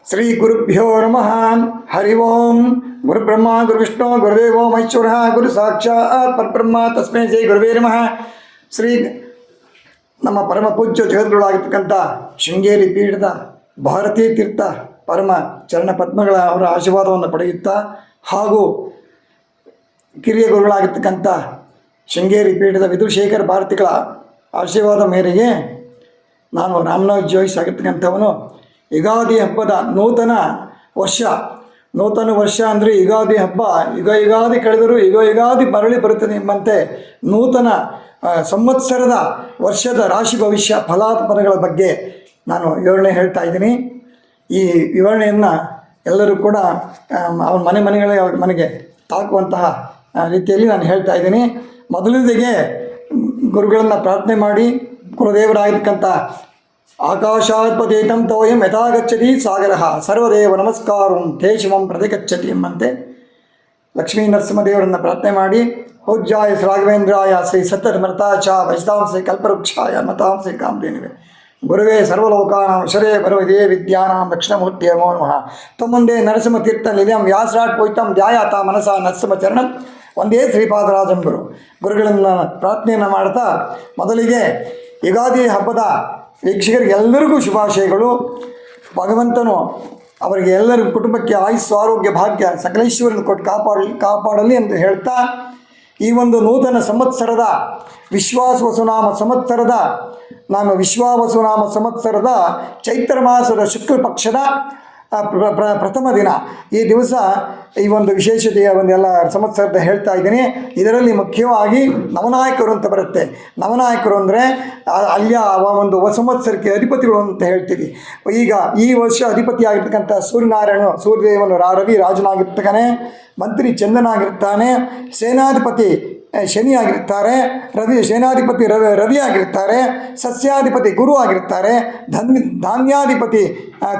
ಶ್ರೀ ಗುರುಭ್ಯೋ ನಮಃ. ಹರಿ ಓಂ. ಗುರುಬ್ರಹ್ಮ ಗುರುವಿಷ್ಣು ಗುರುದೇವೋ ಮಹೇಶ್ವರ ಗುರು ಸಾಕ್ಷಾತ್ ಪರಬ್ರಹ್ಮ ತಸ್ಮೈ ಶ್ರೀ ಗುರುವೇ ನಮಃ. ಶ್ರೀ ನಮ್ಮ ಪರಮ ಪೂಜ್ಯ ಜಗದ್ಗುರುಗಳಾಗಿರ್ತಕ್ಕಂಥ ಶೃಂಗೇರಿ ಪೀಠದ ಭಾರತೀ ತೀರ್ಥ ಪರಮ ಚರಣ ಪದ್ಮಗಳ ಅವರ ಆಶೀರ್ವಾದವನ್ನು ಪಡೆಯುತ್ತಾ ಹಾಗೂ ಕಿರಿಯ ಗುರುಗಳಾಗಿರ್ತಕ್ಕಂಥ ಶೃಂಗೇರಿ ಪೀಠದ ವಿಧುಶೇಖರ ಭಾರತಿಗಳ ಆಶೀರ್ವಾದ ಮೇರೆಗೆ ನಾನು ರಾಮನಾಥ್ ಜೋಯಿಸ್ ಆಗಿರ್ತಕ್ಕಂಥವನು ಯುಗಾದಿ ಹಬ್ಬದ ನೂತನ ವರ್ಷ ಅಂದರೆ ಯುಗಾದಿ ಹಬ್ಬ ಯುಗಾದಿ ಕಳೆದರೂ ಯುಗಾದಿ ಮರಳಿ ಬರುತ್ತದೆ ಎಂಬಂತೆ ನೂತನ ಸಂವತ್ಸರದ ವರ್ಷದ ರಾಶಿ ಭವಿಷ್ಯ ಫಲಾತ್ಮಕಗಳ ಬಗ್ಗೆ ನಾನು ವಿವರಣೆ ಹೇಳ್ತಾ ಇದ್ದೀನಿ. ಈ ವಿವರಣೆಯನ್ನು ಎಲ್ಲರೂ ಕೂಡ ಅವ್ರ ಮನೆಗೆ ತಾಕುವಂತಹ ರೀತಿಯಲ್ಲಿ ನಾನು ಹೇಳ್ತಾ ಇದ್ದೀನಿ. ಮೊದಲನೇದಿಗೆ ಗುರುಗಳನ್ನು ಪ್ರಾರ್ಥನೆ ಮಾಡಿ ಕುಲದೇವರಾಗಿರ್ತಕ್ಕಂಥ ಆಕಾಶಾತ್ಪದೇತಂ ತೋಯಂ ಯಥಾಗಚ್ಚತಿ ಸಾಗರ ಸರ್ವದೇವ ನಮಸ್ಕಾರಂ ತೇ ಶಿವಂ ಪ್ರತಿಗಚ್ಚತಿ ಎಂಬಂತೆ ಲಕ್ಷ್ಮೀ ನರಸಿಂಹದೇವರನ್ನು ಪ್ರಾರ್ಥನೆ ಮಾಡಿ ಪೂಜ್ಯಾಯ ರಾಘವೇಂದ್ರಾಯ ಶ್ರೀ ಸತ್ಯಧರ್ಮತಾಚ ವೈಷ್ಣವಾಂಸೆ ಕಲ್ಪವೃಕ್ಷಾಯ ಮತಾಂಸೆ ಕಾಮಧೇನುವೆ ಗುರುವೇ ಸರ್ವಲೋಕಾನಾಂ ಶರೇ ಭರವದೇ ವಿದ್ಯಾನಾಂ ದಕ್ಷಿಣಮೂರ್ತಿಯ ನಮೋ ನಮಃ. ತಮ್ಮೊಂದೇ ನರಸಿಂಹತೀರ್ಥ ನಿಲಯಂ ವ್ಯಾಸರಾಟ್ ಪೋಯಿತಂ ಧ್ಯಾಯಾತ ಮನಸ ನರಸಿಂಹಚರಣಂ ಒಂದೇ ಶ್ರೀಪಾದರಾಜಂ ಗುರುಗಳನ್ನು ಪ್ರಾರ್ಥನೆಯನ್ನು ಮಾಡ್ತಾ ಮೊದಲಿಗೆ ಯುಗಾದಿ ಹಬ್ಬದ ವೀಕ್ಷಕರಿಗೆ ಎಲ್ಲರಿಗೂ ಶುಭಾಶಯಗಳು. ಭಗವಂತನು ಅವರಿಗೆ ಎಲ್ಲರ ಕುಟುಂಬಕ್ಕೆ ಆಯುಸ್ಸು ಆರೋಗ್ಯ ಭಾಗ್ಯ ಸಕಲೇಶ್ವರನ್ನು ಕೊಟ್ಟು ಕಾಪಾಡಲಿ ಎಂದು ಹೇಳ್ತಾ ಈ ಒಂದು ನೂತನ ಸಂವತ್ಸರದ ವಿಶ್ವಾವಸುನಾಮ ಸಂವತ್ಸರದ ಚೈತ್ರ ಮಾಸದ ಶುಕ್ಲ ಪಕ್ಷದ ಪ್ರಥಮ ದಿನ ಈ ದಿವಸ ಈ ಒಂದು ವಿಶೇಷತೆಯ ಒಂದೆಲ್ಲ ಸಂವತ್ಸರದ ಹೇಳ್ತಾ ಇದ್ದೀನಿ. ಇದರಲ್ಲಿ ಮುಖ್ಯವಾಗಿ ನವನಾಯಕರು ಅಂತ ಬರುತ್ತೆ. ನವನಾಯಕರು ಅಂದರೆ ಅಲ್ಲಿಯ ಒಂದು ಸಂವತ್ಸರಕ್ಕೆ ಅಧಿಪತಿಗಳು ಅಂತ ಹೇಳ್ತೀವಿ. ಈಗ ಈ ವರ್ಷ ಅಧಿಪತಿಯಾಗಿರ್ತಕ್ಕಂಥ ಸೂರ್ಯದೇವನು ರವಿ ರಾಜನಾಗಿರ್ತಾನೆ, ಮಂತ್ರಿ ಚಂದ್ರನಾಗಿರ್ತಾನೆ, ಸೇನಾಧಿಪತಿ ಶನಿ ಆಗಿರ್ತಾರೆ, ಸೇನಾಧಿಪತಿ ರವಿ ಆಗಿರ್ತಾರೆ, ಸಸ್ಯಾಧಿಪತಿ ಗುರು ಆಗಿರ್ತಾರೆ, ಧಾನ್ಯಾಧಿಪತಿ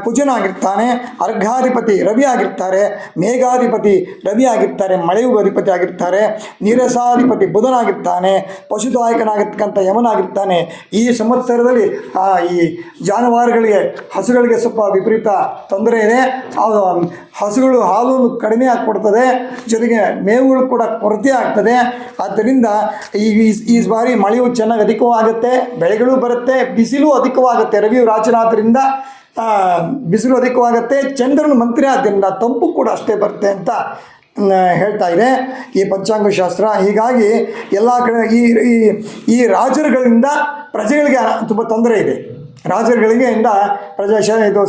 ಕುಜನಾಗಿರ್ತಾನೆ, ಅರ್ಘಾಧಿಪತಿ ರವಿ ಆಗಿರ್ತಾರೆ, ಮೇಘಾಧಿಪತಿ ರವಿ ಆಗಿರ್ತಾರೆ, ಮಳೆಯು ಅಧಿಪತಿ ಆಗಿರ್ತಾರೆ, ನೀರಸಾಧಿಪತಿ ಬುಧನಾಗಿರ್ತಾನೆ, ಪಶುದಾಯಕನಾಗಿರ್ತಕ್ಕಂಥ ಯಮನಾಗಿರ್ತಾನೆ. ಈ ಸಂವತ್ಸರದಲ್ಲಿ ಈ ಜಾನುವಾರುಗಳಿಗೆ ಹಸುಗಳಿಗೆ ಸ್ವಲ್ಪ ವಿಪರೀತ ತೊಂದರೆ ಇದೆ. ಹಸುಗಳು ಹಾಲು ಕಡಿಮೆ ಆಗಿಕೊಡ್ತದೆ, ಜೊತೆಗೆ ಮೇವುಗಳು ಕೂಡ ಕೊರತೆ ಆಗ್ತದೆ. ಆದ್ದರಿಂದ ಈ ಬಾರಿ ಮಳೆಯು ಚೆನ್ನಾಗಿ ಅಧಿಕವಾಗುತ್ತೆ, ಬೆಳೆಗಳು ಬರುತ್ತೆ, ಬಿಸಿಲು ಅಧಿಕವಾಗುತ್ತೆ. ರವಿಯು ರಾಜನಾದ್ರಿಂದ ಬಿಸಿಲು ಅಧಿಕವಾಗುತ್ತೆ, ಚಂದ್ರನು ಮಂತ್ರಿ ಆದ್ದರಿಂದ ತಂಪು ಕೂಡ ಅಷ್ಟೇ ಬರುತ್ತೆ ಅಂತ ಹೇಳ್ತಾ ಇದೆ ಈ ಪಂಚಾಂಗ ಶಾಸ್ತ್ರ. ಹೀಗಾಗಿ ಎಲ್ಲ ಕಡೆ ಈ ರಾಜರುಗಳಿಂದ ಪ್ರಜೆಗಳಿಗೆ ತುಂಬ ತೊಂದರೆ ಇದೆ.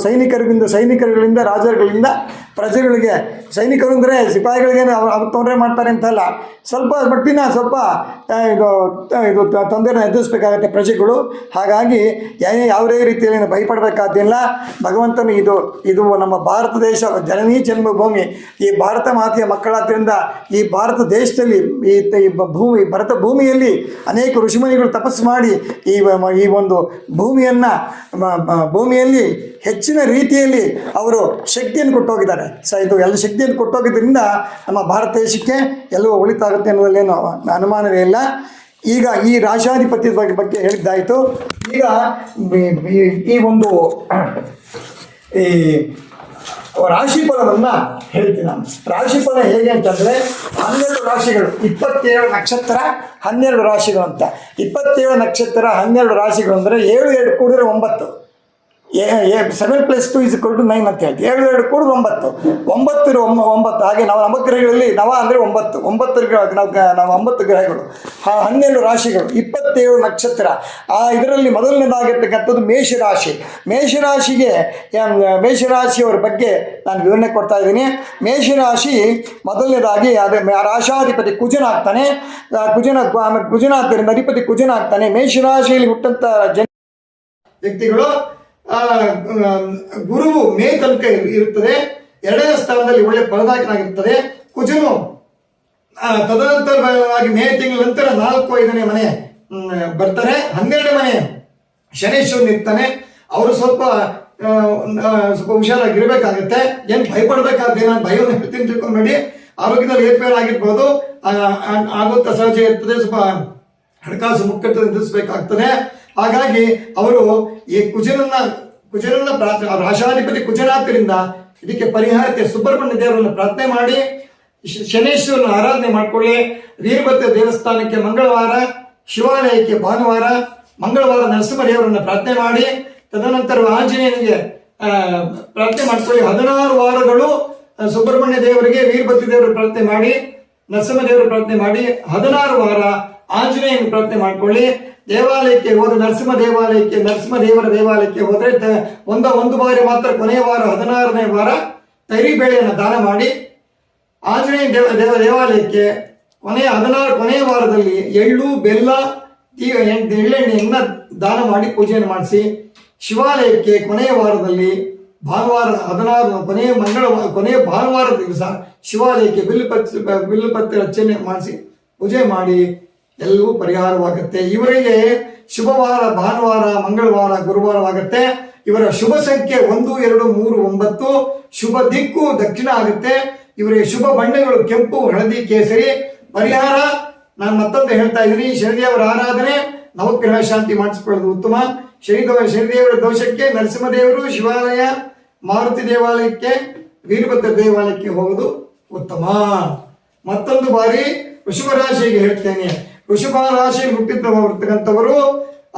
ಸೈನಿಕರುಗಳಿಂದ ರಾಜರುಗಳಿಂದ ಪ್ರಜೆಗಳಿಗೆ, ಸೈನಿಕರು ಅಂದರೆ ಸಿಪಾಯಿಗಳಿಗೆ ಅವ್ರು ತೊಂದರೆ ಮಾಡ್ತಾರೆ ಅಂತಲ್ಲ, ಸ್ವಲ್ಪ ಮಟ್ಟಿನ ಇದು ತೊಂದರೆ ಎದುರಿಸಬೇಕಾಗತ್ತೆ ಪ್ರಜೆಗಳು. ಹಾಗಾಗಿ ಯಾವುದೇ ರೀತಿಯಲ್ಲಿ ಭಯಪಡಬೇಕಾದಿಲ್ಲ. ಭಗವಂತನು ಇದು ನಮ್ಮ ಭಾರತ ದೇಶ ಜನನೀ ಜನ್ಮಭೂಮಿ. ಈ ಭಾರತ ಮಾತೆಯ ಮಕ್ಕಳಾದ್ದರಿಂದ ಈ ಭಾರತ ದೇಶದಲ್ಲಿ ಭರತ ಭೂಮಿಯಲ್ಲಿ ಅನೇಕ ಋಷಿಮುನಿಗಳು ತಪಸ್ಸು ಮಾಡಿ ಈ ಒಂದು ಭೂಮಿಯಲ್ಲಿ ಹೆಚ್ಚಿನ ರೀತಿಯಲ್ಲಿ ಅವರು ಶಕ್ತಿಯನ್ನು ಕೊಟ್ಟೋಗಿದ್ದಾರೆ. ಇದು ಎಲ್ಲ ಶಕ್ತಿಯನ್ನು ಕೊಟ್ಟೋಗಿದ್ದರಿಂದ ನಮ್ಮ ಭಾರತ ದೇಶಕ್ಕೆ ಎಲ್ಲವೂ ಒಳಿತಾಗುತ್ತೆ ಅನ್ನೋದಲ್ಲೇನು ಅನುಮಾನವೇ ಇಲ್ಲ. ಈಗ ಈ ರಾಶಾಧಿಪತಿ ಬಗ್ಗೆ ಹೇಳಿದ್ದಾಯಿತು. ಈಗ ಈ ಒಂದು ರಾಶಿಫಲವನ್ನು ಹೇಳ್ತೀನಿ ನಾನು. ರಾಶಿಫಲ ಹೇಗೆ ಅಂತಂದರೆ 12 ರಾಶಿಗಳು, 27 ನಕ್ಷತ್ರ 12 ರಾಶಿಗಳು ಅಂತ. 27 ನಕ್ಷತ್ರ 12 ರಾಶಿಗಳು ಅಂದರೆ 7 2 ಕೂಡಿದ್ರೆ 9. 7 + 2 = 9 ಅಂತ ಹೇಳ್ತೀವಿ. 7 2 ಕೂಡಿದ್ರೆ 9, 9 9. ಹಾಗೆ ನಾವು ನವಗ್ರಹಗಳಲ್ಲಿ ನವ ಅಂದರೆ 9 ನಾವು 9 ಗ್ರಹಗಳು, 12 ರಾಶಿಗಳು, 27 ನಕ್ಷತ್ರ. ಇದರಲ್ಲಿ ಮೊದಲನೇದಾಗಿರ್ತಕ್ಕಂಥದ್ದು ಮೇಷರಾಶಿ. ಮೇಷರಾಶಿಯವರ ಬಗ್ಗೆ ನಾನು ವಿವರಣೆ ಕೊಡ್ತಾ ಇದ್ದೀನಿ. ಮೇಷರಾಶಿ ಮೊದಲನೇದಾಗಿ ರಾಶಾಧಿಪತಿ ಕುಜನಾಗ್ತಾನೆ. ಕುಜನಾದ್ದರಿಂದ ಅಧಿಪತಿ ಕುಜನಾಗ್ತಾನೆ. ಮೇಷರಾಶಿಯಲ್ಲಿ ಹುಟ್ಟಂಥ ವ್ಯಕ್ತಿಗಳು ಗುರುವು ಮೇ ತನಕ ಇರುತ್ತದೆ. 2ನೇ ಸ್ಥಾನದಲ್ಲಿ ಒಳ್ಳೆ ಫಲದಾಯಕನಾಗಿರುತ್ತದೆ ಕುಜನು. ತದನಂತರವಾಗಿ ಮೇ ತಿಂಗಳ ನಂತರ 4-5ನೇ ಮನೆ ಬರ್ತಾರೆ. 12ನೇ ಮನೆ ಶನೇಶ್ವರನ್ ಇರ್ತಾನೆ. ಅವರು ಸ್ವಲ್ಪ ಹುಷಾರಾಗಿರ್ಬೇಕಾಗತ್ತೆ. ಏನು ಭಯಪಡಬೇಕಾದ್ರೆ ನಾನು ಭಯವನ್ನು ಹೇಳ್ತೀನಿ ತಿಳ್ಕೊಂಬೇಡಿ. ಆರೋಗ್ಯದಲ್ಲಿ ಏರ್ಪೇರ್ ಆಗಿರ್ಬೋದು, ಆಗುತ್ತಾ ಸಹಜ ಇರ್ತದೆ. ಸ್ವಲ್ಪ ಹಣಕಾಸು ಮುಕ್ಕಟ್ಟು ಎದುರಿಸಬೇಕಾಗ್ತದೆ. ಹಾಗಾಗಿ ಅವರು ಈ ಕುಜನನ್ನ ಕುಜರನ್ನ ರಾಶಾಧಿಪತಿ ಕುಜನಾಥರಿಂದ ಇದಕ್ಕೆ ಪರಿಹಾರಕ್ಕೆ ಸುಬ್ರಹ್ಮಣ್ಯ ದೇವರನ್ನು ಪ್ರಾರ್ಥನೆ ಮಾಡಿ ಶನೇಶ್ವರನ ಆರಾಧನೆ ಮಾಡಿಕೊಳ್ಳಿ. ವೀರಭದ್ರ ದೇವಸ್ಥಾನಕ್ಕೆ ಮಂಗಳವಾರ, ಶಿವಾಲಯಕ್ಕೆ ಭಾನುವಾರ, ಮಂಗಳವಾರ ನರಸಿಂಹ ದೇವರನ್ನು ಪ್ರಾರ್ಥನೆ ಮಾಡಿ, ತದನಂತರ ಆಂಜನೇಯನಿಗೆ ಪ್ರಾರ್ಥನೆ ಮಾಡ್ಕೊಳ್ಳಿ. 16 ವಾರಗಳು ಸುಬ್ರಹ್ಮಣ್ಯ ದೇವರಿಗೆ, ವೀರಭದ್ರ ದೇವರ ಪ್ರಾರ್ಥನೆ ಮಾಡಿ, ನರಸಿಂಹ ದೇವರ ಪ್ರಾರ್ಥನೆ ಮಾಡಿ, 16 ವಾರ ಆಂಜನೇಯನ ಪ್ರಾರ್ಥನೆ ಮಾಡ್ಕೊಳ್ಳಿ. ದೇವಾಲಯಕ್ಕೆ ಹೋದ ನರಸಿಂಹ ದೇವರ ದೇವಾಲಯಕ್ಕೆ ಹೋದ್ರೆ ಒಂದು ಬಾರಿ ಮಾತ್ರ ಕೊನೆಯ ವಾರ 16ನೇ ವಾರ ತೈರಿಬೇಳೆಯನ್ನು ದಾನ ಮಾಡಿ, ಆಂಜನೇಯ ದೇವಾಲಯಕ್ಕೆ ಕೊನೆಯ ವಾರದಲ್ಲಿ ಎಳ್ಳು, ಬೆಲ್ಲ, ಎಳ್ಳೆಣ್ಣೆಯನ್ನ ದಾನ ಮಾಡಿ ಪೂಜೆಯನ್ನು ಮಾಡಿಸಿ, ಶಿವಾಲಯಕ್ಕೆ ಕೊನೆಯ ವಾರದಲ್ಲಿ ಭಾನುವಾರ 16 ಕೊನೆಯ ಭಾನುವಾರ ದಿವಸ ಶಿವಾಲಯಕ್ಕೆ ಬಿಲ್ಲುಪತ್ರೆ ಅರ್ಚನೆ ಮಾಡಿಸಿ ಪೂಜೆ ಮಾಡಿ ಎಲ್ಲವೂ ಪರಿಹಾರವಾಗುತ್ತೆ. ಇವರಿಗೆ ಶುಭವಾರ ಭಾನುವಾರ, ಮಂಗಳವಾರ, ಗುರುವಾರವಾಗುತ್ತೆ. ಇವರ ಶುಭ ಸಂಖ್ಯೆ 1, 2, 3, 9. ಶುಭ ದಿಕ್ಕು ದಕ್ಷಿಣ ಆಗುತ್ತೆ. ಇವರಿಗೆ ಶುಭ ಬಣ್ಣಗಳು ಕೆಂಪು, ಹಳದಿ, ಕೇಸರಿ. ಪರಿಹಾರ ನಾನು ಮತ್ತೊಂದು ಹೇಳ್ತಾ ಇದ್ದೀನಿ, ಶನಿದೇವರ ಆರಾಧನೆ, ನವಗ್ರಹ ಶಾಂತಿ ಮಾಡಿಸಿಕೊಳ್ಳೋದು ಉತ್ತಮ. ಶನಿದೇವರ ದೋಷಕ್ಕೆ ನರಸಿಂಹದೇವರು, ಶಿವಾಲಯ, ಮಾರುತಿ ದೇವಾಲಯಕ್ಕೆ, ವೀರಭದ್ರ ದೇವಾಲಯಕ್ಕೆ ಹೋಗುವುದು ಉತ್ತಮ. ಮತ್ತೊಂದು ಬಾರಿ ವೃಷಭ ರಾಶಿಗೆ ಹೇಳ್ತೇನೆ. ವೃಷಭ ರಾಶಿಯಲ್ಲಿ ಹುಟ್ಟಿರ್ತಕ್ಕಂಥವರು,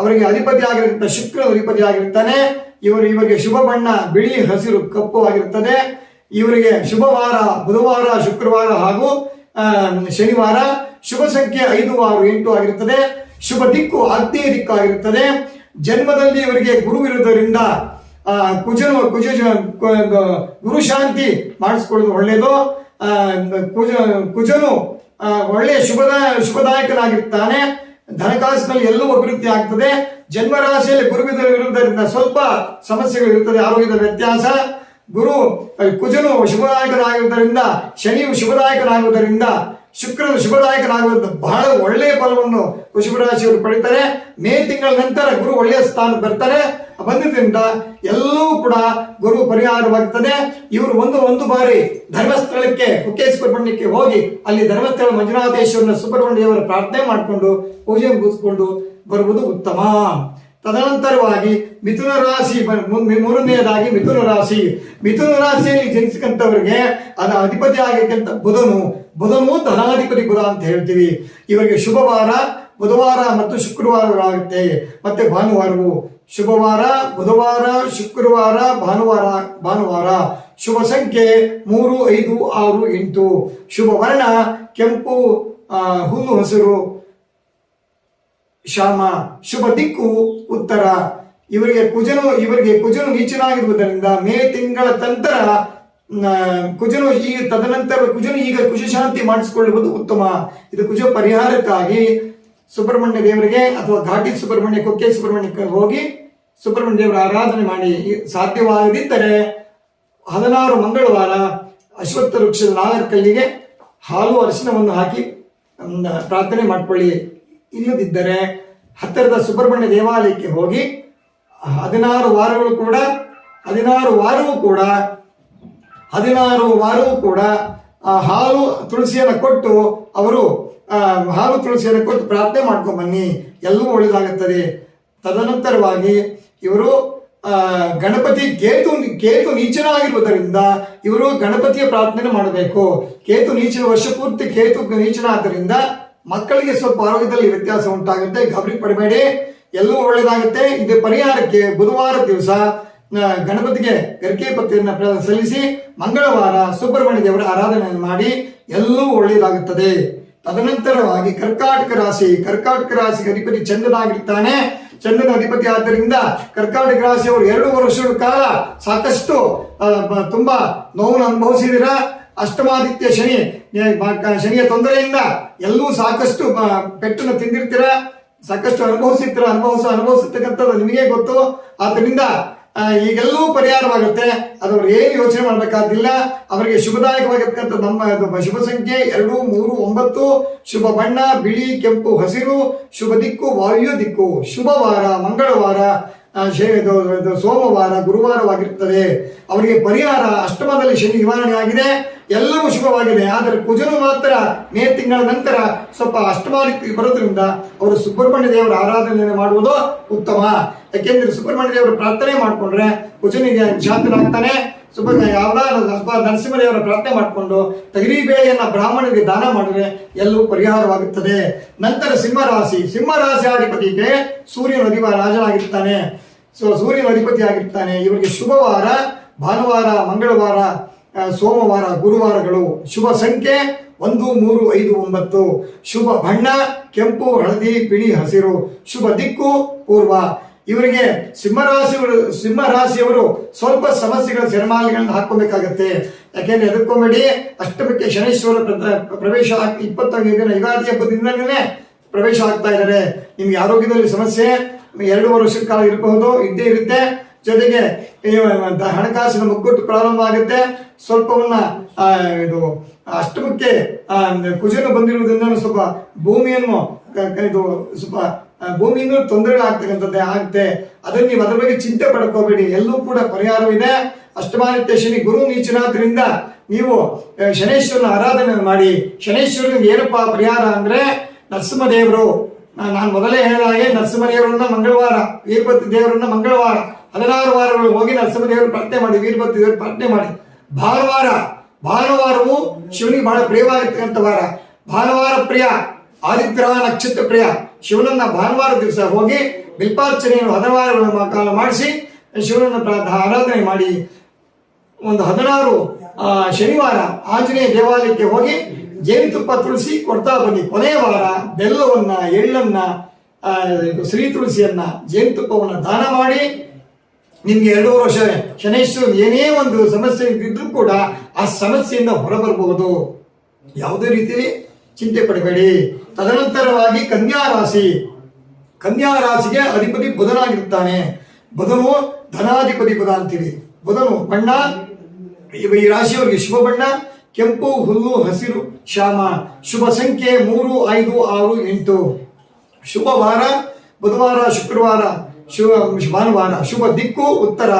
ಅವರಿಗೆ ಅಧಿಪತಿ ಆಗಿರುತ್ತ ಶುಕ್ರ ಅಧಿಪತಿ ಆಗಿರ್ತಾನೆ. ಇವರಿಗೆ ಶುಭ ಬಣ್ಣ ಬಿಳಿ, ಹಸಿರು, ಕಪ್ಪು ಆಗಿರುತ್ತದೆ. ಇವರಿಗೆ ಶುಭವಾರ ಬುಧವಾರ, ಶುಕ್ರವಾರ ಹಾಗೂ ಶನಿವಾರ. ಶುಭ ಸಂಖ್ಯೆ 5, 6, 8 ಆಗಿರುತ್ತದೆ. ಶುಭ ದಿಕ್ಕು ಆಗ್ನೇಯ ದಿಕ್ಕು ಆಗಿರುತ್ತದೆ. ಜನ್ಮದಲ್ಲಿ ಇವರಿಗೆ ಗುರು ಇರುವುದರಿಂದ ಗುರು ಶಾಂತಿ ಮಾಡಿಸ್ಕೊಳ್ಳೋದು ಒಳ್ಳೆಯದು. ಕುಜನು ಒಳ್ಳೆಯ ಶುಭದಾಯಕನಾಗಿರ್ತಾನೆ. ಧನಕಾಸಿನಲ್ಲಿ ಎಲ್ಲವೂ ಅಭಿವೃದ್ಧಿ ಆಗ್ತದೆ. ಜನ್ಮ ರಾಶಿಯಲ್ಲಿ ಗುರು ಇರುವುದರಿಂದ ಸ್ವಲ್ಪ ಸಮಸ್ಯೆಗಳು ಇರುತ್ತದೆ, ಆರೋಗ್ಯದ ವ್ಯತ್ಯಾಸ. ಕುಜನು ಶುಭದಾಯಕನಾಗಿರುವುದರಿಂದ, ಶನಿಯು ಶುಭದಾಯಕನಾಗುವುದರಿಂದ, ಶುಕ್ರನು ಶುಭದಾಯಕನಾಗುವುದರಿಂದ ಬಹಳ ಒಳ್ಳೆಯ ಫಲವನ್ನು ವೃಷಭ ರಾಶಿಯವರು ಪಡಿತಾರೆ. ಮೇ ತಿಂಗಳ ನಂತರ ಗುರು ಒಳ್ಳೆಯ ಸ್ಥಾನ ಬರ್ತಾರೆ. ಬಂದಿದ್ದರಿಂದ ಎಲ್ಲವೂ ಕೂಡ ಗುರು ಪರಿಹಾರವಾಗುತ್ತದೆ. ಇವರು ಒಂದು ಬಾರಿ ಧರ್ಮಸ್ಥಳಕ್ಕೆ, ಕುಕ್ಕೆ ಸುಬ್ರಹ್ಮಣ್ಯಕ್ಕೆ ಹೋಗಿ ಅಲ್ಲಿ ಧರ್ಮಸ್ಥಳ ಮಂಜುನಾಥೇಶ್ವರನ ಸುಬ್ರಹ್ಮಣ್ಯ ದೇವರ ಪ್ರಾರ್ಥನೆ ಮಾಡಿಕೊಂಡು ಪೂಜೆ ಮುಗಿಸ್ಕೊಂಡು ಬರುವುದು ಉತ್ತಮ. ತದನಂತರವಾಗಿ ಮಿಥುನ ರಾಶಿ, ಮೂರನೆಯದಾಗಿ ಮಿಥುನ ರಾಶಿಯಲ್ಲಿ ಜನಿಸಿದಂಥವರಿಗೆ ಅದರ ಅಧಿಪತಿ ಆಗಿರ್ತಕ್ಕಂಥ ಬುಧನು ಧನಾಧಿಪತಿ ಬುಧ ಅಂತ ಹೇಳ್ತೀವಿ. ಇವರಿಗೆ ಶುಭವಾರ ಬುಧವಾರ ಮತ್ತು ಶುಕ್ರವಾರಗಳಾಗುತ್ತೆ. ಮತ್ತೆ ಭಾನುವಾರವು ಶುಭವಾರ, ಬುಧವಾರ, ಶುಕ್ರವಾರ, ಭಾನುವಾರ. ಶುಭ ಸಂಖ್ಯೆ 3, 5, 6, 8. ಶುಭ ವರ್ಣ ಕೆಂಪು, ಹುಲ್ಲು ಹಸಿರು, ಶ್ಯಾಮ. ಶುಭ ದಿಕ್ಕು ಉತ್ತರ. ಇವರಿಗೆ ಕುಜನು ನೀಚನಾಗಿರುವುದರಿಂದ ಮೇ ತಿಂಗಳ ನಂತರ ಕುಜನು ಈಗ ಕುಜ ಶಾಂತಿ ಮಾಡಿಸಿಕೊಳ್ಳುವುದು ಉತ್ತಮ. ಇದು ಕುಜ ಪರಿಹಾರಕ್ಕಾಗಿ ಸುಬ್ರಹ್ಮಣ್ಯ ದೇವರಿಗೆ ಅಥವಾ ಘಾಟಿ ಸುಬ್ರಹ್ಮಣ್ಯ, ಕುಕ್ಕೆ ಸುಬ್ರಹ್ಮಣ್ಯಕ್ಕೆ ಹೋಗಿ ಸುಬ್ರಹ್ಮಣ್ಯ ದೇವರ ಆರಾಧನೆ ಮಾಡಿ. ಸಾಧ್ಯವಾಗದಿದ್ದರೆ 16 ಮಂಗಳವಾರ ಅಶ್ವತ್ಥ ವೃಕ್ಷದ ನಾಗರಕಲ್ಲಿಗೆ ಹಾಲು ಅರಿಶಿನವನ್ನು ಹಾಕಿ ಪ್ರಾರ್ಥನೆ ಮಾಡಿಕೊಳ್ಳಿ. ಇಲ್ಲದಿದ್ದರೆ ಹತ್ತಿರದ ಸುಬ್ರಹ್ಮಣ್ಯ ದೇವಾಲಯಕ್ಕೆ ಹೋಗಿ 16 ವಾರವೂ ಕೂಡ ಹಾಲು ತುಳಸಿಯನ್ನು ಕೊಟ್ಟು ಪ್ರಾರ್ಥನೆ ಮಾಡ್ಕೊಂಡು ಬನ್ನಿ, ಎಲ್ಲವೂ ಒಳ್ಳೆಯದಾಗುತ್ತದೆ. ತದನಂತರವಾಗಿ ಇವರು ಗಣಪತಿ ಕೇತು ನೀಚನಾಗಿರುವುದರಿಂದ ಇವರು ಗಣಪತಿಯ ಪ್ರಾರ್ಥನೆ ಮಾಡಬೇಕು. ವರ್ಷ ಪೂರ್ತಿ ಕೇತು ನೀಚನಾದ್ದರಿಂದ ಮಕ್ಕಳಿಗೆ ಸ್ವಲ್ಪ ಆರೋಗ್ಯದಲ್ಲಿ ವ್ಯತ್ಯಾಸ ಉಂಟಾಗುತ್ತೆ. ಗಾಬರಿ ಪಡಬೇಡಿ, ಎಲ್ಲವೂ ಒಳ್ಳೆಯದಾಗುತ್ತೆ. ಇದು ಪರಿಹಾರಕ್ಕೆ ಬುಧವಾರ ದಿವಸ ಗಣಪತಿಗೆ ಗರಿಕೆ ಪತ್ರೆಯನ್ನು ಸಲ್ಲಿಸಿ ಮಂಗಳವಾರ ಸುಬ್ರಹ್ಮಣ್ಯ ದೇವರ ಆರಾಧನೆ ಮಾಡಿ ಎಲ್ಲವೂ ಒಳ್ಳೆಯದಾಗುತ್ತದೆ. ತದನಂತರವಾಗಿ ಕರ್ಕಾಟಕ ರಾಶಿಗೆ ಅಧಿಪತಿ ಚಂದ್ರನಾಗಿರ್ತಾನೆ. ಚಂದ್ರನ ಅಧಿಪತಿ ಆದ್ದರಿಂದ ಕರ್ಕಾಟಕ ರಾಶಿಯವರು 2 ವರ್ಷಗಳ ಕಾಲ ಸಾಕಷ್ಟು ತುಂಬಾ ನೋವನ್ನು ಅನುಭವಿಸಿದಿರ. ಅಷ್ಟಮಾದಿತ್ಯ ಶನಿಯ ತೊಂದರೆಯಿಂದ ಎಲ್ಲವೂ ಸಾಕಷ್ಟು ಪೆಟ್ಟನ್ನು ತಿಂದಿರ್ತೀರ, ಸಾಕಷ್ಟು ಅನುಭವಿಸತಕ್ಕಂಥದ್ದು ನಿಮಗೆ ಗೊತ್ತು. ಆದ್ದರಿಂದ ಈಗೆಲ್ಲವೂ ಪರಿಹಾರವಾಗುತ್ತೆ. ಅದವರು ಏನು ಯೋಚನೆ ಮಾಡಬೇಕಾದಿಲ್ಲ. ಅವರಿಗೆ ಶುಭದಾಯಕವಾಗಿರ್ತಕ್ಕಂಥ ನಮ್ಮ ಶುಭ ಸಂಖ್ಯೆ 2, 3, 9. ಶುಭ ಬಣ್ಣ ಬಿಳಿ, ಕೆಂಪು, ಹಸಿರು. ಶುಭ ದಿಕ್ಕು ವಾಯು ದಿಕ್ಕು. ಶುಭವಾರ ಮಂಗಳವಾರ, ಸೋಮವಾರ, ಗುರುವಾರವಾಗಿರುತ್ತದೆ. ಅವರಿಗೆ ಪರಿಹಾರ ಅಷ್ಟಮದಲ್ಲಿ ಶನಿ ನಿವಾರಣೆ ಆಗಿದೆ. ಎಲ್ಲವೂ ಶುಭವಾಗಿದೆ. ಆದರೆ ಕುಜನು ಮಾತ್ರ ಮೇ ತಿಂಗಳ ನಂತರ ಸ್ವಲ್ಪ ಅಷ್ಟಮಾದಿತ್ಯ ಬರೋದ್ರಿಂದ ಅವರು ಸುಬ್ರಹ್ಮಣ್ಯ ದೇವರ ಆರಾಧನೆಯನ್ನು ಮಾಡುವುದು ಉತ್ತಮ. ಯಾಕೆಂದ್ರೆ ಸುಬ್ರಹ್ಮಣ್ಯ ದೇವರ ಪ್ರಾರ್ಥನೆ ಮಾಡಿಕೊಂಡ್ರೆ ಕುಜನಿಗೆ ಶಾಂತನಾಗ್ತಾನೆ. ನರಸಿಂಹದೇವರ ಪ್ರಾರ್ಥನೆ ಮಾಡಿಕೊಂಡು ತಗರಿ ಬೇಳೆಯನ್ನ ಬ್ರಾಹ್ಮಣರಿಗೆ ದಾನ ಮಾಡಿದ್ರೆ ಎಲ್ಲವೂ ಪರಿಹಾರವಾಗುತ್ತದೆ. ನಂತರ ಸಿಂಹರಾಶಿ ಅಧಿಪತಿಗೆ ಸೂರ್ಯನ ರಾಜನಾಗಿರ್ತಾನೆ. ಸೂರ್ಯನ ಅಧಿಪತಿ ಆಗಿರ್ತಾನೆ. ಇವರಿಗೆ ಶುಭವಾರ ಭಾನುವಾರ, ಮಂಗಳವಾರ, ಸೋಮವಾರ, ಗುರುವಾರಗಳು. ಶುಭ ಸಂಖ್ಯೆ 1, 3, 5, 9. ಶುಭ ಬಣ್ಣ ಕೆಂಪು, ಹಳದಿ, ಬಿಳಿ, ಹಸಿರು. ಶುಭ ದಿಕ್ಕು ಪೂರ್ವ. ಇವರಿಗೆ ಸಿಂಹರಾಶಿಯವರು ಸ್ವಲ್ಪ ಸಮಸ್ಯೆಗಳ ಸೆರೆಮಾಲೆಗಳನ್ನು ಹಾಕೋಬೇಕಾಗತ್ತೆ. ಯಾಕೆಂದ್ರೆ ಎದುರ್ಕೊಂಬೇಡಿ, ಅಷ್ಟಮಕ್ಕೆ ಶನೇಶ್ವರ ಪ್ರವೇಶ 25 ಯುಗಾದಿ ಹಬ್ಬದಿಂದಲೇ ಪ್ರವೇಶ ಆಗ್ತಾ ಇದ್ದಾರೆ. ನಿಮ್ಗೆ ಆರೋಗ್ಯದಲ್ಲಿ ಸಮಸ್ಯೆ 2 ವರ್ಷದ ಕಾಲ ಇರಬಹುದು, ಇದ್ದೇ ಇರುತ್ತೆ. ಜೊತೆಗೆ ಹಣಕಾಸಿನ ಮುಗ್ಗಟ್ಟು ಪ್ರಾರಂಭ ಆಗುತ್ತೆ. ಸ್ವಲ್ಪವನ್ನ ಇದು ಅಷ್ಟಮಕ್ಕೆ ಕುಜನು ಬಂದಿರುವುದರಿಂದ ಸ್ವಲ್ಪ ಭೂಮಿಯನ್ನು ಸ್ವಲ್ಪ ಭೂಮಿಯಿಂದ ತೊಂದರೆಗಳಾಗ್ತಕ್ಕಂಥದ್ದೇ ಆಗುತ್ತೆ. ಅದನ್ನು ನೀವು ಅದರ ಬಗ್ಗೆ ಚಿಂತೆ ಪಡ್ಕೋಬೇಡಿ, ಎಲ್ಲೂ ಕೂಡ ಪರಿಹಾರವಿದೆ. ಅಷ್ಟಮಾದಿತ್ಯ ಶನಿ ಗುರು ನೀಚನಾದ್ರಿಂದ ನೀವು ಶನೇಶ್ವರನ ಆರಾಧನೆ ಮಾಡಿ. ಶನೇಶ್ವರನಿಗೆ ಏನಪ್ಪಾ ಪರಿಹಾರ ಅಂದ್ರೆ ನರಸಿಂಹದೇವರು, ನಾನು ಮೊದಲೇ ಹೇಳಿದ ಹಾಗೆ ನರಸಿಂಹದೇವರನ್ನ ಮಂಗಳವಾರ, ವೀರಭದ್ರ ದೇವರನ್ನ ಮಂಗಳವಾರ 16 ವಾರಗಳು ಹೋಗಿ ನರಸಿಂಹದೇವರು ಪ್ರಾರ್ಥನೆ ಮಾಡಿ, ವೀರಭದ್ರ ದೇವರು ಪ್ರಾರ್ಥನೆ ಮಾಡಿ. ಭಾನುವಾರವು ಶಿವನಿಗೆ ಬಹಳ ಪ್ರಿಯವಾಗಿರ್ತಕ್ಕಂಥ ವಾರ. ಭಾನುವಾರ ಪ್ರಿಯ, ಆದಿತ್ಯ ನಕ್ಷತ್ರ ಪ್ರಿಯ ಶಿವನನ್ನ ಭಾನುವಾರ ದಿವಸ ಹೋಗಿ ಬಿಲ್ಪಾರ್ಚನೆಯನ್ನು 16 ವಾರಗಳ ಕಾಲ ಮಾಡಿಸಿ ಶಿವನನ್ನ ಆರಾಧನೆ ಮಾಡಿ. ಒಂದು 16 ಶನಿವಾರ ಆಂಜನೇಯ ದೇವಾಲಯಕ್ಕೆ ಹೋಗಿ ಜೇನುತುಪ್ಪ ತುಳಸಿ ಕೊಡ್ತಾ ಬನ್ನಿ. ಕೊನೆಯ ವಾರ ಬೆಲ್ಲವನ್ನ, ಎಳ್ಳನ್ನ, ಶ್ರೀ ತುಳಸಿಯನ್ನ, ಜೇನುತುಪ್ಪವನ್ನ ದಾನ ಮಾಡಿ. ನಿಮ್ಗೆ 2 ವರ್ಷ ಶನೇಶ್ವರ ಏನೇ ಒಂದು ಸಮಸ್ಯೆ ಇದ್ರೂ ಕೂಡ ಆ ಸಮಸ್ಯೆಯಿಂದ ಹೊರಬರಬಹುದು. ಯಾವುದೇ ರೀತಿಯಲ್ಲಿ ಚಿಂತೆ ಪಡಬೇಡಿ. ತದನಂತರವಾಗಿ ಕನ್ಯಾ ರಾಶಿಗೆ ಅಧಿಪತಿ ಬುಧನಾಗಿರುತ್ತಾನೆ. ಬುಧನು ಧನಾಧಿಪತಿ ಬುಧ ಅಂತೀವಿ. ಬುಧನು ಬಣ್ಣ, ಈ ರಾಶಿಯವರಿಗೆ ಶುಭ ಬಣ್ಣ ಕೆಂಪು, ಹುಲ್ಲು, ಹಸಿರು, ಶ್ಯಾಮ. ಶುಭ ಸಂಖ್ಯೆ 3, 5, 6, 8. ಶುಭ ವಾರ ಬುಧವಾರ, ಶುಕ್ರವಾರ, ಭಾನುವಾರ. ಶುಭ ದಿಕ್ಕು ಉತ್ತರ.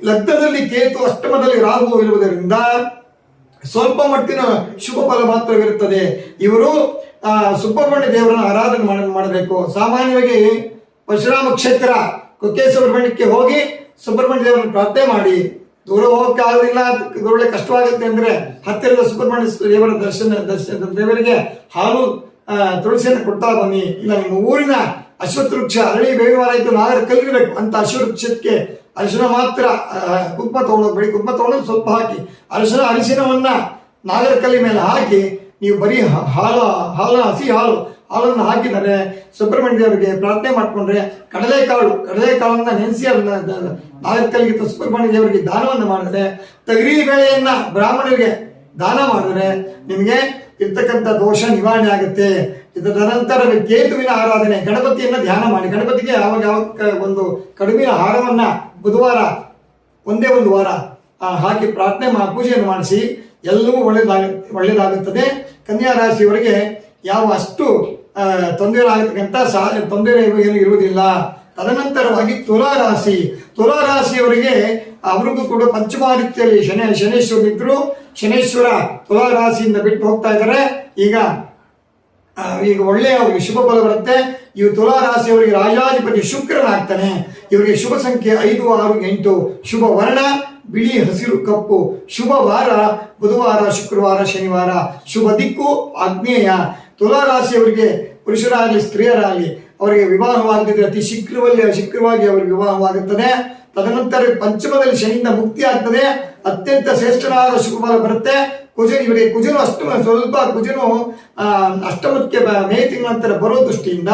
ಲಗ್ನದಲ್ಲಿ ಕೇತು, ಅಷ್ಟಮದಲ್ಲಿ ರಾಹು ಇರುವುದರಿಂದ ಸ್ವಲ್ಪ ಮಟ್ಟಿನ ಶುಭ ಫಲ ಮಾತ್ರವಿರುತ್ತದೆ. ಇವರು ಸುಬ್ರಹ್ಮಣ್ಯ ದೇವರನ್ನ ಆರಾಧನೆ ಮಾಡಬೇಕು. ಸಾಮಾನ್ಯವಾಗಿ ಪರಶುರಾಮ ಕ್ಷೇತ್ರ ಕುಕ್ಕೆ ಸುಬ್ರಹ್ಮಣ್ಯಕ್ಕೆ ಹೋಗಿ ಸುಬ್ರಹ್ಮಣ್ಯ ದೇವರನ್ನು ಪ್ರಾರ್ಥನೆ ಮಾಡಿ. ದೂರ ಹೋಗಕ್ಕೆ ಆಗೋದಿಲ್ಲ, ಒಳ್ಳೆ ಕಷ್ಟವಾಗುತ್ತೆ ಅಂದ್ರೆ ಹತ್ತಿರದ ಸುಬ್ರಹ್ಮಣ್ಯ ದೇವರ ದರ್ಶನ ದೇವರಿಗೆ ಹಾಲು ತುಳಸಿಯನ್ನು ಕೊಡ್ತಾ ಬನ್ನಿ. ಇಲ್ಲ ನಿಮ್ಮ ಊರಿನ ಅಶ್ವತ್ಥ ವೃಕ್ಷ, ಅರಳಿ, ಬೇವಿನ ಆಯ್ತು, ನಾಗರ ಕಲ್ಲಿರಬೇಕು ಅಂತ ಅಶ್ವವೃಕ್ಷಕ್ಕೆ ಅರಿಶಿನ ಮಾತ್ರ, ಕುಂಕುಮ ತಗೊಂಡೋಗ್ಬೇಡಿ. ಕುಂಕುಮ ತಗೊಂಡು ಸ್ವಲ್ಪ ಹಾಕಿ ಅರಿಶಿನವನ್ನ ನಾಗರ ಕಲ್ಲಿ ಮೇಲೆ ಹಾಕಿ ನೀವು ಬರೀ ಹಸಿ ಹಾಲನ್ನು ಹಾಕಿದರೆ ಸುಬ್ರಹ್ಮಣ್ಯ ದೇವರಿಗೆ ಪ್ರಾರ್ಥನೆ ಮಾಡಿಕೊಂಡ್ರೆ ಕಡಲೆಕಾಳನ್ನ ನೆನೆಸಿ ಅದನ್ನ ನಾಗರ ಕಲ್ಲಿಗೆ ಸುಬ್ರಹ್ಮಣ್ಯ ದೇವರಿಗೆ ದಾನವನ್ನು ಮಾಡಿದ್ರೆ, ತಗರಿ ಬೇಳೆಯನ್ನ ಬ್ರಾಹ್ಮಣರಿಗೆ ದಾನ ಮಾಡಿದ್ರೆ ನಿಮಗೆ ಇರ್ತಕ್ಕಂಥ ದೋಷ ನಿವಾರಣೆ ಆಗುತ್ತೆ. ಇದರ ನಂತರ ಕೇತುವಿನ ಆರಾಧನೆ, ಗಣಪತಿಯನ್ನ ಧ್ಯಾನ ಮಾಡಿ. ಗಣಪತಿಗೆ ಯಾವಾಗ ಒಂದು ಕಡುಬಿನ ಹಾರವನ್ನ ಬುಧವಾರ ಒಂದೇ ಒಂದು ವಾರ ಹಾಕಿ ಪ್ರಾರ್ಥನೆ ಪೂಜೆಯನ್ನು ಮಾಡಿಸಿ ಎಲ್ಲವೂ ಒಳ್ಳೆಯದಾಗುತ್ತದೆ. ಕನ್ಯಾ ರಾಶಿಯವರಿಗೆ ಯಾವ ಅಷ್ಟು ತೊಂದರೆ ಆಗತಕ್ಕಂಥ ತೊಂದರೆ ಏನು ಇರುವುದಿಲ್ಲ. ತದನಂತರವಾಗಿ ತುಲಾರಾಶಿಯವರಿಗೆ ಅವ್ರಿಗೂ ಕೂಡ ಪಂಚಮಾದಿತ್ಯಲ್ಲಿ ಶನೇಶ್ವರನಿದ್ರು. ಶನೇಶ್ವರ ತುಲಾರಾಶಿಯಿಂದ ಬಿಟ್ಟು ಹೋಗ್ತಾ ಇದ್ದಾರೆ. ಈಗ ಒಳ್ಳೆಯ ಅವರಿಗೆ ಶುಭ ಫಲ ಬರುತ್ತೆ. ಇವು ತುಲಾರಾಶಿಯವರಿಗೆ ರಾಜಾಧಿಪತಿ ಶುಕ್ರನಾಗ್ತಾನೆ. ಇವರಿಗೆ ಶುಭ ಸಂಖ್ಯೆ 5, 6, 8. ಶುಭ ವರ್ಣ ಬಿಳಿ, ಹಸಿರು, ಕಪ್ಪು. ಶುಭ ವಾರ ಬುಧವಾರ, ಶುಕ್ರವಾರ, ಶನಿವಾರ. ಶುಭ ದಿಕ್ಕು ಆಗ್ನೇಯ. ತುಲಾರಾಶಿಯವರಿಗೆ ಪುರುಷರಾಗಲಿ ಸ್ತ್ರೀಯರಾಗಲಿ ಅವರಿಗೆ ವಿವಾಹವಾಗದಿದ್ದರೆ ಅತಿ ಶೀಘ್ರವಾಗಿ ಅವರಿಗೆ ವಿವಾಹವಾಗುತ್ತದೆ. ತದನಂತರ ಪಂಚಮದಲ್ಲಿ ಶನಿಯಿಂದ ಮುಕ್ತಿ ಆಗ್ತದೆ. ಅತ್ಯಂತ ಶ್ರೇಷ್ಠನಾದ ಶುಭಫಲ ಬರುತ್ತೆ. ಕುಜನು ಕುಜನು ಅಷ್ಟಮಕ್ಕೆ ಮೇ ತಿಂಗಳ ನಂತರ ಬರೋ ದೃಷ್ಟಿಯಿಂದ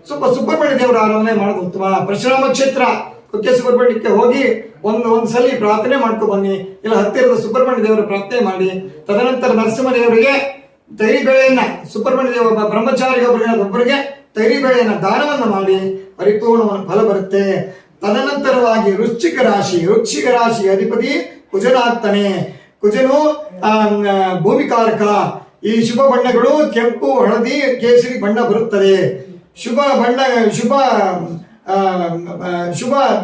ಸ್ವಲ್ಪ ಸುಬ್ರಹ್ಮಣ್ಯ ದೇವರ ಆರಾಧನೆ ಮಾಡೋದು ಉತ್ತಮ. ಪರಶುರಾಮ ಕ್ಷೇತ್ರ ಕುಕ್ಕೆ ಸುಬ್ರಹ್ಮಣ್ಯಕ್ಕೆ ಹೋಗಿ ಒಂದ್ಸಲಿ ಪ್ರಾರ್ಥನೆ ಮಾಡ್ಕೊ ಬನ್ನಿ. ಇಲ್ಲ ಹತ್ತಿರದ ಸುಬ್ರಹ್ಮಣ್ಯ ದೇವರ ಪ್ರಾರ್ಥನೆ ಮಾಡಿ. ತದನಂತರ ನರಸಿಂಹ ದೇವರಿಗೆ ತೈರಿ ಬೇಳೆಯನ್ನ, ಸುಬ್ರಹ್ಮಣ್ಯ ದೇವ ಬ್ರಹ್ಮಚಾರಿ ಒಬ್ಬರಿಗೆ ತೈರಿ ಬೇಳೆಯನ್ನ ದಾನವನ್ನು ಮಾಡಿ ಪರಿಪೂರ್ಣವನ್ನು ಫಲ ಬರುತ್ತೆ. ತದನಂತರವಾಗಿ ವೃಶ್ಚಿಕ ರಾಶಿ ಅಧಿಪತಿ ಕುಜನಾಗ್ತಾನೆ. ಕುಜನು ಭೂಮಿಕಾರಕ. ಈ ಶುಭ ಬಣ್ಣಗಳು ಕೆಂಪು, ಹಳದಿ, ಕೇಸರಿ ಬಣ್ಣ ಬರುತ್ತದೆ. ಶುಭ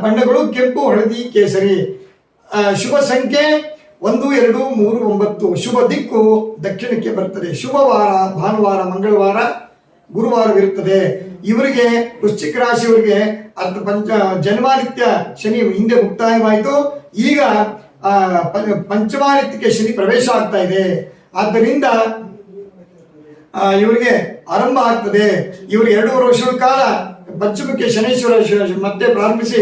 ಬಣ್ಣಗಳು ಕೆಂಪು, ಹಳದಿ, ಕೇಸರಿ. ಶುಭ ಸಂಖ್ಯೆ 1, 2, 3, 9 ಶುಭ ದಿಕ್ಕು ದಕ್ಷಿಣಕ್ಕೆ ಬರ್ತದೆ. ಶುಭ ವಾರ ಭಾನುವಾರ, ಮಂಗಳವಾರ, ಗುರುವಾರವಿರುತ್ತದೆ. ಇವರಿಗೆ ವೃಶ್ಚಿಕ ರಾಶಿಯವರಿಗೆ ಜನ್ಮಾದಿತ್ಯ ಶನಿ ಹಿಂದೆ ಮುಕ್ತಾಯವಾಯಿತು. ಈಗ ಪಂಚಮಾದಿತ್ಯಕ್ಕೆ ಶನಿ ಪ್ರವೇಶ ಆಗ್ತಾ ಇದೆ. ಆದ್ದರಿಂದ ಇವರಿಗೆ ಆರಂಭ ಆಗ್ತದೆ. ಇವರು 2.5 ವರ್ಷಗಳ ಕಾಲ ಪಂಚಮಕ್ಕೆ ಶನೇಶ್ವರ ಮತ್ತೆ ಪ್ರಾರಂಭಿಸಿ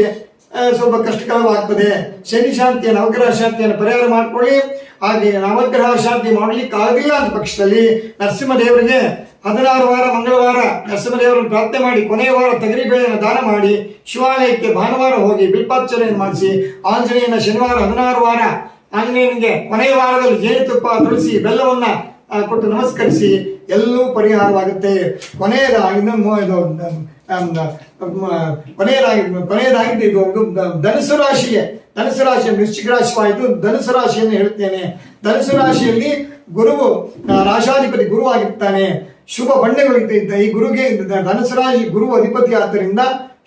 ಸ್ವಲ್ಪ ಕಷ್ಟಕರವಾಗ್ತದೆ. ಶನಿ ಶಾಂತಿಯ ನವಗ್ರಹ ಶಾಂತಿಯನ್ನು ಪರಿಹಾರ ಮಾಡಿಕೊಳ್ಳಿ. ಹಾಗೆ ನವಗ್ರಹ ಶಾಂತಿ ಮಾಡಲಿಕ್ಕೆ ಆಗಲಿಲ್ಲ ಅಂತ ಪಕ್ಷದಲ್ಲಿ ನರಸಿಂಹದೇವರಿಗೆ 16 ವಾರ ಮಂಗಳವಾರ ನರಸಿಂಹದೇವರನ್ನು ಪ್ರಾರ್ಥನೆ ಮಾಡಿ, ಕೊನೆಯ ವಾರ ತೊಗರಿಬೇಳೆಯನ್ನು ದಾನ ಮಾಡಿ, ಶಿವಾಲಯಕ್ಕೆ ಭಾನುವಾರ ಹೋಗಿ ಬಿಲ್ಪಾರ್ಚನೆಯನ್ನು ಮಾಡಿಸಿ, ಆಂಜನೇಯನ ಶನಿವಾರ 16 ವಾರ ಆಂಜನೇಯನಿಗೆ ಕೊನೆಯ ವಾರದಲ್ಲಿ ಜೇನುತುಪ್ಪ, ತುಳಸಿ, ಬೆಲ್ಲವನ್ನು ಕೊಟ್ಟು ನಮಸ್ಕರಿಸಿ ಎಲ್ಲವೂ ಪರಿಹಾರವಾಗುತ್ತೆ. ಕೊನೆಯದಾಗಿ ಇದು ಧನುಸು ರಾಶಿ ವೃಶ್ಚಿಕ ರಾಶಿವಾಯಿತು. ಧನುಸು ರಾಶಿಯನ್ನು ಹೇಳ್ತೇನೆ. ಧನುಸು ರಾಶಿಯಲ್ಲಿ ಗುರುವು ರಾಶಾಧಿಪತಿ ಗುರು ಆಗಿರ್ತಾನೆ. ಶುಭ ಬಣ್ಣಗಳು ಈ ಗುರುಗೆ ಧನುಸು ರಾಶಿ ಗುರು ಅಧಿಪತಿ ಆದ್ದರಿಂದ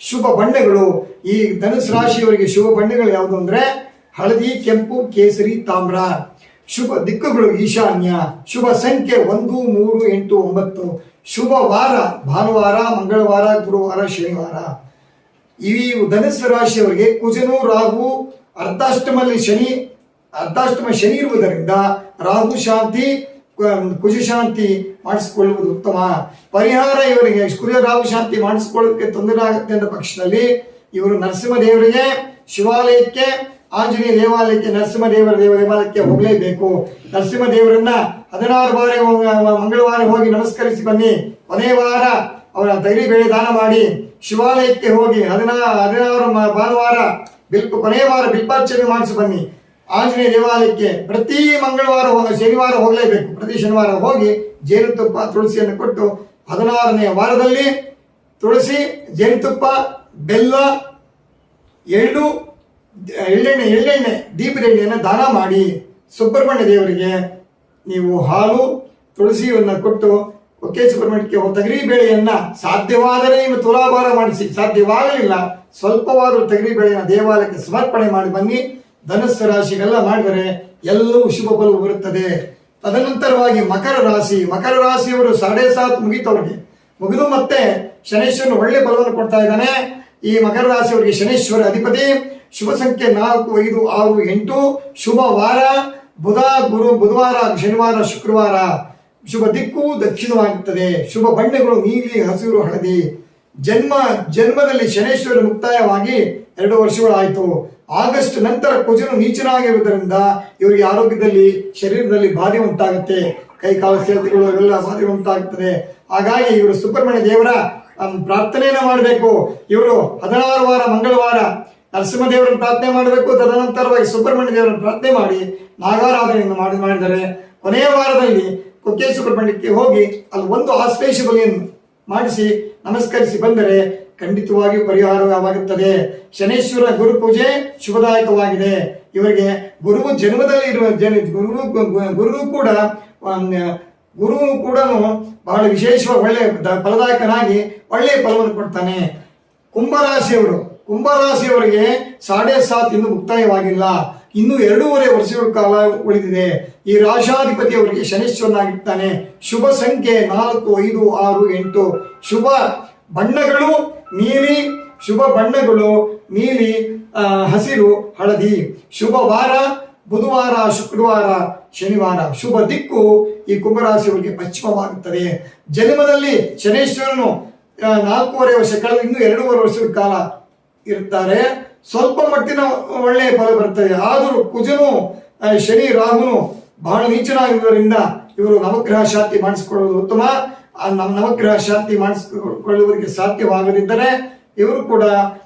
ಶುಭ ಬಣ್ಣಗಳು ಈ ಧನುಸು ರಾಶಿಯವರಿಗೆ ಶುಭ ಬಣ್ಣಗಳು ಯಾವುದು ಅಂದ್ರೆ ಹಳದಿ, ಕೆಂಪು, ಕೇಸರಿ, ತಾಮ್ರ. ಶುಭ ದಿಕ್ಕುಗಳು ಈಶಾನ್ಯ. ಶುಭ ಸಂಖ್ಯೆ 1, 3, 8, 9. ಶುಭ ವಾರ ಭಾನುವಾರ, ಮಂಗಳವಾರ, ಗುರುವಾರ, ಶನಿವಾರ. ಈ ಧನುಸ್ಸು ರಾಶಿಯವರಿಗೆ ಕುಜನು ರಾಹು ಅರ್ಧಾಷ್ಟಮ ಶನಿ ಇರುವುದರಿಂದ ರಾಹು ಶಾಂತಿ, ಕುಜ ಶಾಂತಿ ಮಾಡಿಸಿಕೊಳ್ಳುವುದು ಉತ್ತಮ. ಪರಿಹಾರ ಇವರಿಗೆ ಕುಜ ರಾಹು ಶಾಂತಿ ಮಾಡಿಸಿಕೊಳ್ಳೋದಕ್ಕೆ ತೊಂದರೆ ಆಗುತ್ತೆ ಅಂತ ಪಕ್ಷದಲ್ಲಿ ಇವರು ನರಸಿಂಹದೇವರಿಗೆ ಶಿವಾಲಯಕ್ಕೆ, ಆಂಜನೇಯ ದೇವಾಲಯಕ್ಕೆ, ನರಸಿಂಹದೇವರ ದೇವಾಲಯಕ್ಕೆ ಹೋಗಲೇಬೇಕು. ನರಸಿಂಹದೇವರನ್ನ 16 ಬಾರಿ ಮಂಗಳವಾರ ಹೋಗಿ ನಮಸ್ಕರಿಸಿ ಬನ್ನಿ. ಕೊನೆಯ ವಾರ ಅವರ ತೊಗರಿಬೇಳೆ ದಾನ ಮಾಡಿ, ಶಿವಾಲಯಕ್ಕೆ ಹೋಗಿ 16 ಭಾನುವಾರ ಕೊನೆಯ ವಾರ ಬಿಲ್ಪಾರ್ಚನೆ ಮಾಡಿಸಿ ಬನ್ನಿ. ಆಂಜನೇಯ ದೇವಾಲಯಕ್ಕೆ ಪ್ರತಿ ಮಂಗಳವಾರ ಶನಿವಾರ ಹೋಗಲೇಬೇಕು. ಪ್ರತಿ ಶನಿವಾರ ಹೋಗಿ ಜೇನುತುಪ್ಪ, ತುಳಸಿಯನ್ನು ಕೊಟ್ಟು 16ನೇ ವಾರದಲ್ಲಿ ತುಳಸಿ, ಜೇನುತುಪ್ಪ, ಬೆಲ್ಲ, ಎಳ್ಳೆಣ್ಣೆ, ದೀಪದ ಎಣ್ಣೆಯನ್ನು ದಾನ ಮಾಡಿ. ಸುಬ್ರಹ್ಮಣ್ಯ ದೇವರಿಗೆ ನೀವು ಹಾಲು, ತುಳಸಿಯನ್ನು ಕೊಟ್ಟು ಒಕ್ಕೆ ಸುಬ್ರಹ್ಮಣ್ಯಕ್ಕೆ ತೊಗರಿ ಬೇಳೆಯನ್ನ ಸಾಧ್ಯವಾದರೆ ನೀವು ತುಲಾಭಾರ ಮಾಡಿಸಿ, ಸಾಧ್ಯವಾಗಲಿಲ್ಲ ಸ್ವಲ್ಪವಾದರೂ ತೊಗರಿ ಬೇಳೆಯನ್ನು ದೇವಾಲಯಕ್ಕೆ ಸಮರ್ಪಣೆ ಮಾಡಿ ಬನ್ನಿ. ಧನುಸ್ಸು ರಾಶಿಗೆಲ್ಲ ಮಾಡಿದರೆ ಎಲ್ಲವೂ ಶುಭ ಫಲವು ಬರುತ್ತದೆ. ತದನಂತರವಾಗಿ ಮಕರ ರಾಶಿಯವರು 7.5 ಮುಗಿದು ಮತ್ತೆ ಶನೇಶ್ವರನು ಒಳ್ಳೆ ಫಲವನ್ನು ಕೊಡ್ತಾ ಇದ್ದಾನೆ. ಈ ಮಕರ ರಾಶಿಯವರಿಗೆ ಶನೇಶ್ವರ ಅಧಿಪತಿ. ಶುಭ ಸಂಖ್ಯೆ 4, 5, 6, 8. ಶುಭ ವಾರ ಬುಧವಾರ, ಶನಿವಾರ, ಶುಕ್ರವಾರ. ಶುಭ ದಿಕ್ಕು ದಕ್ಷಿಣವಾಗುತ್ತದೆ. ಶುಭ ಬಣ್ಣಗಳು ನೀಲಿ, ಹಸಿರು, ಹಳದಿ. ಜನ್ಮದಲ್ಲಿ ಶನೇಶ್ವರ ಮುಕ್ತಾಯವಾಗಿ 2 ವರ್ಷಗಳಾಯಿತು. ಆಗಸ್ಟ್ ನಂತರ ಕುಜನು ನೀಚನಾಗಿರುವುದರಿಂದ ಇವರಿಗೆ ಆರೋಗ್ಯದಲ್ಲಿ, ಶರೀರದಲ್ಲಿ ಬಾಧೆ ಉಂಟಾಗುತ್ತೆ. ಕೈ ಕಾಲು ಸೆಳೆತಗಳು ಎಲ್ಲ ಬಾಧೆ ಉಂಟಾಗುತ್ತದೆ. ಹಾಗಾಗಿ ಇವರು ಸುಬ್ರಹ್ಮಣ್ಯ ದೇವರ ಪ್ರಾರ್ಥನೆಯನ್ನು ಮಾಡಬೇಕು. ಇವರು 16 ವಾರ ಮಂಗಳವಾರ ನರಸಿಂಹದೇವರನ್ನು ಪ್ರಾರ್ಥನೆ ಮಾಡಬೇಕು. ತದನಂತರವಾಗಿ ಸುಬ್ರಹ್ಮಣ್ಯ ದೇವರನ್ನು ಪ್ರಾರ್ಥನೆ ಮಾಡಿ ನಾಗಾರಾಧನೆಯನ್ನು ಮಾಡಿದರೆ ಕೊನೆಯ ವಾರದಲ್ಲಿ ಕುಕ್ಕೆ ಸುಬ್ರಹ್ಮಣ್ಯಕ್ಕೆ ಹೋಗಿ ಅಲ್ಲಿ ಒಂದು ಆಶ್ಲೇಷ ಬಲಿಯನ್ನು ಮಾಡಿಸಿ ನಮಸ್ಕರಿಸಿ ಬಂದರೆ ಖಂಡಿತವಾಗಿ ಪರಿಹಾರವಾಗುತ್ತದೆ. ಶನೇಶ್ವರ ಗುರು ಪೂಜೆ ಶುಭದಾಯಕವಾಗಿದೆ. ಇವರಿಗೆ ಗುರುವು ಜನ್ಮದಲ್ಲಿ ಇರುವ ಗುರುವು ಕೂಡ ಬಹಳ ವಿಶೇಷವಾಗಿ ಒಳ್ಳೆಯ ಫಲದಾಯಕನಾಗಿ ಒಳ್ಳೆಯ ಫಲವನ್ನು ಕೊಡ್ತಾನೆ. ಕುಂಭರಾಶಿಯವರಿಗೆ 7.5 ಇನ್ನೂ ಮುಕ್ತಾಯವಾಗಿಲ್ಲ. ಇನ್ನು 2.5 ವರ್ಷಗಳ ಕಾಲ ಉಳಿದಿದೆ. ಈ ರಾಶಾಧಿಪತಿ ಅವರಿಗೆ ಶನೇಶ್ವರನಾಗಿರ್ತಾನೆ. ಶುಭ ಸಂಖ್ಯೆ 4, 5, 6, 8. ಶುಭ ಬಣ್ಣಗಳು ನೀಲಿ, ಹಸಿರು, ಹಳದಿ. ಶುಭ ವಾರ ಬುಧವಾರ, ಶುಕ್ರವಾರ, ಶನಿವಾರ. ಶುಭ ದಿಕ್ಕು ಈ ಕುಂಭರಾಶಿಯವರಿಗೆ ಪಶ್ಚಿಮವಾಗುತ್ತದೆ. ಜನ್ಮದಲ್ಲಿ ಶನೇಶ್ವರನು 4.5 ವರ್ಷ ಕಳೆದು ಇನ್ನು 2.5 ವರ್ಷದ ಕಾಲ ಇರುತ್ತಾರೆ. ಸ್ವಲ್ಪ ಮಟ್ಟಿನ ಒಳ್ಳೆಯ ಫಲ ಬರುತ್ತದೆ. ಆದರೂ ಕುಜನು, ಶನಿ, ರಾಹುನು ಬಹಳ ನೀಚನಾಗಿರುವುದರಿಂದ ಇವರು ನವಗ್ರಹ ಶಾಂತಿ ಮಾಡಿಸಿಕೊಳ್ಳುವುದು ಉತ್ತಮ. ನವಗ್ರಹ ಶಾಂತಿ ಮಾಡಿಸಿಕೊಳ್ಳುವುದಕ್ಕೆ ಸಾಧ್ಯವಾಗದಿದ್ದರೆ ಇವರು ಕೂಡ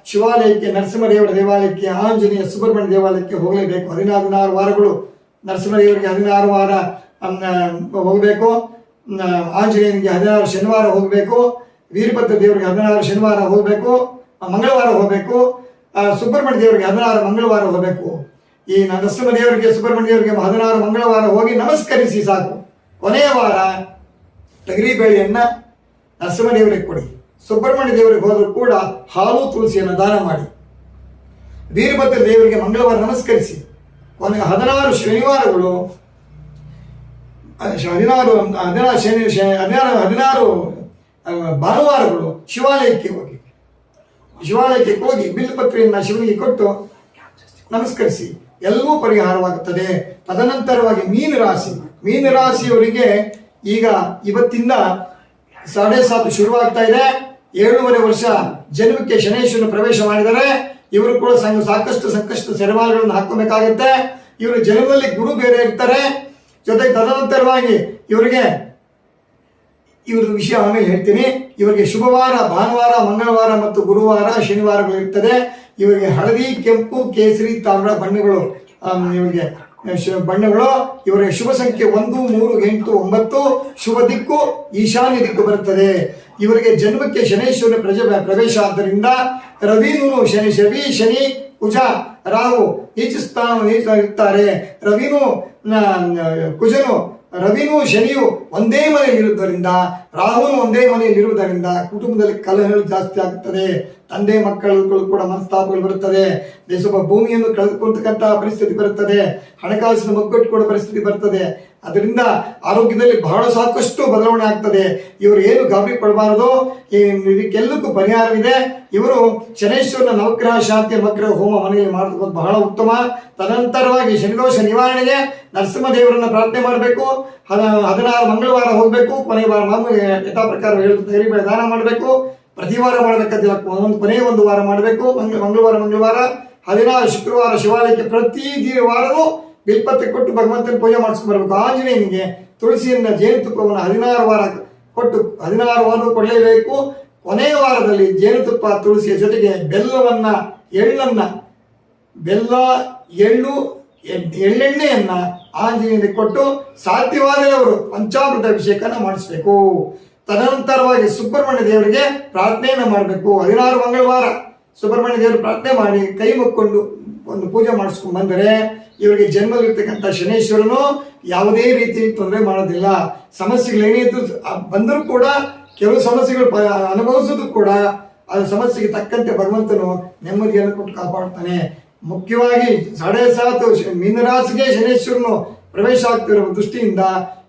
ಶಿವಾಲಯಕ್ಕೆ, ನರಸಿಂಹದೇವರ ದೇವಾಲಯಕ್ಕೆ, ಆಂಜನೇಯ ಸುಬ್ರಹ್ಮಣ್ಯ ದೇವಾಲಯಕ್ಕೆ ಹೋಗಲೇಬೇಕು. 16 ವಾರಗಳು ನರಸಿಂಹದೇವರಿಗೆ 16 ವಾರ ಹೋಗಬೇಕು. ಆಂಜನೇಯನಿಗೆ 16 ಶನಿವಾರ ಹೋಗಬೇಕು. ವೀರಭದ್ರ ದೇವರಿಗೆ 16 ಶನಿವಾರ ಹೋಗಬೇಕು, ಮಂಗಳವಾರ ಹೋಗಬೇಕು. ಸುಬ್ರಹ್ಮಣ್ಯ ದೇವರಿಗೆ 16 ಮಂಗಳವಾರ ಹೋಗಬೇಕು. ಈ ನರಸಿಂಹದೇವರಿಗೆ, ಸುಬ್ರಹ್ಮಣ್ಯ ದೇವರಿಗೆ 16 ಮಂಗಳವಾರ ಹೋಗಿ ನಮಸ್ಕರಿಸಿ ಸಾಕು. ಕೊನೆಯ ವಾರ ತೊಗರಿಬೇಳೆಯನ್ನ ನರಸಿಂಹದೇವರಿಗೆ ಕೊಡಿ. ಸುಬ್ರಹ್ಮಣ್ಯ ದೇವರಿಗೆ ಹೋದರೂ ಕೂಡ ಹಾಲು, ತುಳಸಿಯನ್ನು ದಾನ ಮಾಡಿ. ವೀರಭದ್ರ ದೇವರಿಗೆ ಮಂಗಳವಾರ ನಮಸ್ಕರಿಸಿ. ಕೊನೆ 16 ಶನಿವಾರಗಳು 16 ಭಾನುವಾರಗಳು ಶಿವಾಲಯಕ್ಕೆ ಹೋಗಿ ಬಿಲ್ಪತ್ರೆಯನ್ನು ಶಿವನಿಗೆ ಕೊಟ್ಟು ನಮಸ್ಕರಿಸಿ ಎಲ್ಲವೂ ಪರಿಹಾರವಾಗುತ್ತದೆ. ತದನಂತರವಾಗಿ ಮೀನರಾಶಿಯವರಿಗೆ ಈಗ ಇವತ್ತಿಂದ 7.5 ಶುರುವಾಗ್ತಾ ಇದೆ. 7.5 ವರ್ಷ ಜನ್ಮಕ್ಕೆ ಶನೇಶ್ವರನ ಪ್ರವೇಶ ಮಾಡಿದರೆ ಇವರು ಕೂಡ ಸಾಕಷ್ಟು ಸಂಕಷ್ಟ ಸೆರೆಮಾಲೆಗಳನ್ನು ಹಾಕೋಬೇಕಾಗುತ್ತೆ. ಇವರು ಜನ್ಮದಲ್ಲಿ ಗುರು ಬೇರೆ ಇರ್ತಾರೆ. ಜೊತೆಗೆ ತದನಂತರವಾಗಿ ಇವ್ರದ್ದು ವಿಷಯ ಆಮೇಲೆ ಹೇಳ್ತೀನಿ. ಇವರಿಗೆ ಶುಭವಾರ ಭಾನುವಾರ, ಮಂಗಳವಾರ ಮತ್ತು ಗುರುವಾರ, ಶನಿವಾರಗಳು ಇರ್ತದೆ. ಇವರಿಗೆ ಹಳದಿ, ಕೆಂಪು, ಕೇಸರಿ, ತಾಮ್ರ ಬಣ್ಣಗಳು ಇವರಿಗೆ ಶುಭ ಸಂಖ್ಯೆ 1, 3, 8, 9. ಶುಭ ದಿಕ್ಕು ಈಶಾನ್ಯ ದಿಕ್ಕು ಬರುತ್ತದೆ. ಇವರಿಗೆ ಜನ್ಮಕ್ಕೆ ಶನೇಶ್ವರನ ಪ್ರವೇಶ ಆದ್ದರಿಂದ ರವಿನೂ ಶನಿ, ಕುಜ, ರಾಹು ನೀಚ ಇರ್ತಾರೆ. ರವಿನೂ ಶನಿಯು ಒಂದೇ ಮನೆಯಲ್ಲಿರುವುದರಿಂದ, ರಾಹುನು ಒಂದೇ ಮನೆಯಲ್ಲಿರುವುದರಿಂದ ಕುಟುಂಬದಲ್ಲಿ ಕಲಹಗಳು ಜಾಸ್ತಿ ಆಗುತ್ತದೆ. ತಂದೆ ಮಕ್ಕಳು ಕೂಡ ಮನಸ್ತಾಪಗಳು ಬರುತ್ತದೆ. ಸ್ವಲ್ಪ ಭೂಮಿಯನ್ನು ಕಳೆದುಕೊಳ್ತಕ್ಕಂಥ ಪರಿಸ್ಥಿತಿ ಬರುತ್ತದೆ. ಹಣಕಾಸಿನ ಮುಗ್ಗಟ್ಟುಕೊಡ ಪರಿಸ್ಥಿತಿ ಬರ್ತದೆ. ಅದರಿಂದ ಆರೋಗ್ಯದಲ್ಲಿ ಬಹಳ ಸಾಕಷ್ಟು ಬದಲಾವಣೆ ಆಗ್ತದೆ. ಇವರು ಏನು ಗಾಬರಿ ಪಡಬಾರದು. ಇದಕ್ಕೆಲ್ಲಕ್ಕೂ ಪರಿಹಾರವಿದೆ. ಇವರು ಶನೇಶ್ವರನ ನವಗ್ರಹ ಶಾಂತಿ ನವಗ್ರಹ ಹೋಮ ಮನೆಯಲ್ಲಿ ಮಾಡೋದು ಬಹಳ ಉತ್ತಮ. ತದನಂತರವಾಗಿ ಶನಿದೋಷ ನಿವಾರಣೆಗೆ ನರಸಿಂಹದೇವರನ್ನ ಪ್ರಾರ್ಥನೆ ಮಾಡಬೇಕು. 16 ಮಂಗಳವಾರ ಹೋಗಬೇಕು. ಕೊನೆಯ ವಾರ ಮಾಮೂಲಿ ಯಥಾ ಪ್ರಕಾರ ಹೇಳಿ ದಾನ ಮಾಡಬೇಕು. ಪ್ರತಿ ವಾರ ಮಾಡಬೇಕಂತಿಲ್ಲ, ಕೊನೆಯ ಒಂದು ವಾರ ಮಾಡಬೇಕು. ಮಂಗಳವಾರ 16 ಶುಕ್ರವಾರ ಶಿವಾಲಯಕ್ಕೆ ಪ್ರತಿ ವಾರವೂ ಬಿಲ್ಪತ್ರೆ ಕೊಟ್ಟು ಭಗವಂತನ ಪೂಜೆ ಮಾಡಿಸ್ಕೊಂಡು ಬರಬೇಕು. ಆಂಜನೇಯನಿಗೆ ತುಳಸಿಯನ್ನ ಜೇನುತುಪ್ಪವನ್ನು 16 ವಾರ ಕೊಟ್ಟು 16 ವಾರ ಕೊಡಲೇಬೇಕು. ಕೊನೆಯ ವಾರದಲ್ಲಿ ಜೇನುತುಪ್ಪ ತುಳಸಿಯ ಜೊತೆಗೆ ಎಳ್ಳೆಣ್ಣೆಯನ್ನ ಆಂಜನೇಯನಿಗೆ ಕೊಟ್ಟು ಸಾಧ್ಯವಾದರೆ ಅವರು ಪಂಚಾಮೃತ ಅಭಿಷೇಕನ ಮಾಡಿಸ್ಬೇಕು. ತದನಂತರವಾಗಿ ಸುಬ್ರಹ್ಮಣ್ಯ ದೇವರಿಗೆ ಪ್ರಾರ್ಥನೆಯನ್ನು ಮಾಡಬೇಕು. 16 ಮಂಗಳವಾರ ಸುಬ್ರಹ್ಮಣ್ಯ ದೇವರು ಪ್ರಾರ್ಥನೆ ಮಾಡಿ ಕೈ ಮುಕ್ಕೊಂಡು ಒಂದು ಪೂಜೆ ಮಾಡಿಸ್ಕೊಂಡು ಬಂದರೆ ಇವರಿಗೆ ಜನ್ಮದಲ್ಲಿರ್ತಕ್ಕಂಥ ಶನೇಶ್ವರನು ಯಾವುದೇ ರೀತಿ ತೊಂದರೆ ಮಾಡೋದಿಲ್ಲ. ಸಮಸ್ಯೆಗಳೇನಿದ್ದು ಬಂದರೂ ಕೂಡ ಕೆಲವು ಸಮಸ್ಯೆಗಳು ಅನುಭವಿಸೋದು ಕೂಡ ಆ ಸಮಸ್ಯೆಗೆ ತಕ್ಕಂತೆ ಭಗವಂತನು ನೆಮ್ಮದಿಯನ್ನು ಕೊಟ್ಟು ಕಾಪಾಡ್ತಾನೆ. ಮುಖ್ಯವಾಗಿ 7.5 ಮೀನರಾಶಿಗೆ ಶನೇಶ್ವರನು ಪ್ರವೇಶ ಆಗ್ತಿರುವ ದೃಷ್ಟಿಯಿಂದ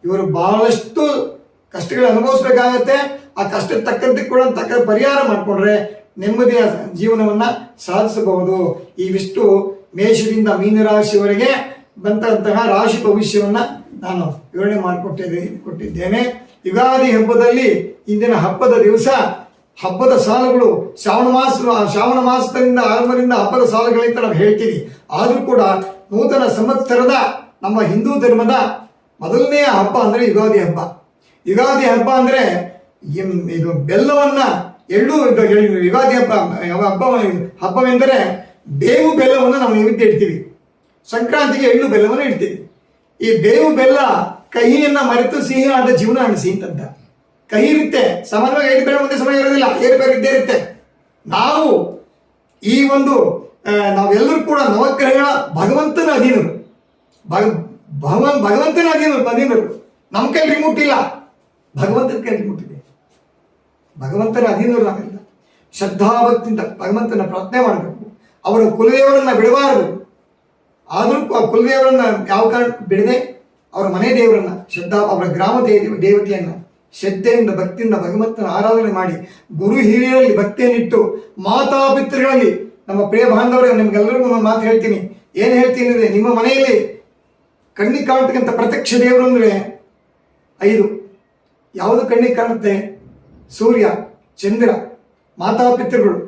ಇವರು ಬಹಳಷ್ಟು ಕಷ್ಟಗಳು ಅನುಭವಿಸ್ಬೇಕಾಗತ್ತೆ. ಆ ಕಷ್ಟಕ್ಕೆ ತಕ್ಕಂತೆ ಕೂಡ ಪರಿಹಾರ ಮಾಡಿಕೊಂಡ್ರೆ ನೆಮ್ಮದಿಯ ಜೀವನವನ್ನ ಸಾಧಿಸಬಹುದು. ಇವಿಷ್ಟು ಮೇಷದಿಂದ ಮೀನರಾಶಿಯವರೆಗೆ ಬಂದಂತಹ ರಾಶಿ ಭವಿಷ್ಯವನ್ನ ನಾನು ವಿವರಣೆ ಮಾಡಿಕೊಟ್ಟಿದ್ದೇನೆ. ಯುಗಾದಿ ಹಬ್ಬದಲ್ಲಿ ಇಂದಿನ ಹಬ್ಬದ ದಿವಸ ಹಬ್ಬದ ಸಾಲುಗಳು ಶ್ರಾವಣ ಮಾಸದಿಂದ ಆರಂಭದಿಂದ ಹಬ್ಬದ ಸಾಲುಗಳಿಂದ ನಾವು ಹೇಳ್ತೀವಿ. ಆದರೂ ಕೂಡ ನೂತನ ಸಂವತ್ಸರದ ನಮ್ಮ ಹಿಂದೂ ಧರ್ಮದ ಮೊದಲನೆಯ ಹಬ್ಬ ಅಂದರೆ ಯುಗಾದಿ ಹಬ್ಬ. ಯುಗಾದಿ ಹಬ್ಬ ಅಂದರೆ ಇದು ಬೆಲ್ಲವನ್ನ ಯುಗಾದಿ ಹಬ್ಬವೆಂದರೆ ಬೇವು ಬೆಲ್ಲವನ್ನು ನಾವು ನೈವೇದ್ಯ ಇಡ್ತೀವಿ. ಸಂಕ್ರಾಂತಿಗೆ ಎಳ್ಳು ಬೆಲ್ಲವನ್ನು ಇಡ್ತೀವಿ. ಈ ಬೇವು ಬೆಲ್ಲ ಕಹಿಯನ್ನ ಮರೆತು ಸಿಹಿ ಆದ ಜೀವನ ಅನಿಸಿ ಅಂತ ಕಹಿ ಇರುತ್ತೆ. ಸಾಮಾನ್ಯವಾಗಿ 5 ಬೇರೆ ಒಂದೇ ಸಮಯ ಇರೋದಿಲ್ಲ, ಏರುಪೇರು ಇದ್ದೇ ಇರುತ್ತೆ. ನಾವು ಈ ಒಂದು ನಾವೆಲ್ಲರೂ ಕೂಡ ನವಗ್ರಹಗಳ ಭಗವಂತನ ಅಧೀನರು, ಭಗವಂತನ ಅಧೀನರು. ನಮ್ಮ ಕೈ ರಿಮೋಟ್ ಇಲ್ಲ, ಭಗವಂತನ ಕೈ ರಿಮೋಟ್ ಇದೆ. ಭಗವಂತನ ಅಧೀನರು ನಾವೆಲ್ಲ ಶ್ರದ್ಧಾಭಕ್ತಿಯಿಂದ ಭಗವಂತನ ಪ್ರಾರ್ಥನೆ ಮಾಡಬೇಕು. ಅವರ ಕುಲದೇವರನ್ನ ಬಿಡಬಾರದು. ಆದರೂ ಕುಲದೇವರನ್ನ ಯಾವ ಕಾರಣ ಬಿಡದೆ ಅವರ ಮನೆ ದೇವರನ್ನ ಅವರ ಗ್ರಾಮ ದೇವತೆಯನ್ನ ಶ್ರದ್ಧೆಯಿಂದ ಭಕ್ತಿಯಿಂದ ಭಗವಂತನ ಆರಾಧನೆ ಮಾಡಿ ಗುರು ಹಿರಿಯರಲ್ಲಿ ಭಕ್ತಿಯನ್ನಿಟ್ಟು ಮಾತಾಪಿತೃಗಳಲ್ಲಿ ನಮ್ಮ ಪ್ರಿಯ ಬಾಂಧವರೇ ನಿಮ್ಗೆಲ್ಲರಿಗೂ ಒಂದು ಮಾತು ಹೇಳ್ತೀನಿ. ಏನು ಹೇಳ್ತೀನಿ ಅಂದರೆ ನಿಮ್ಮ ಮನೆಯಲ್ಲಿ ಕಣ್ಣಿಗೆ ಕಾಣತಕ್ಕಂಥ ಪ್ರತ್ಯಕ್ಷ ದೇವರು ಅಂದರೆ 5. ಯಾವುದು ಕಣ್ಣಿಗೆ ಕಾಣುತ್ತೆ? ಸೂರ್ಯ, ಚಂದ್ರ, ಮಾತಾಪಿತೃಗಳು,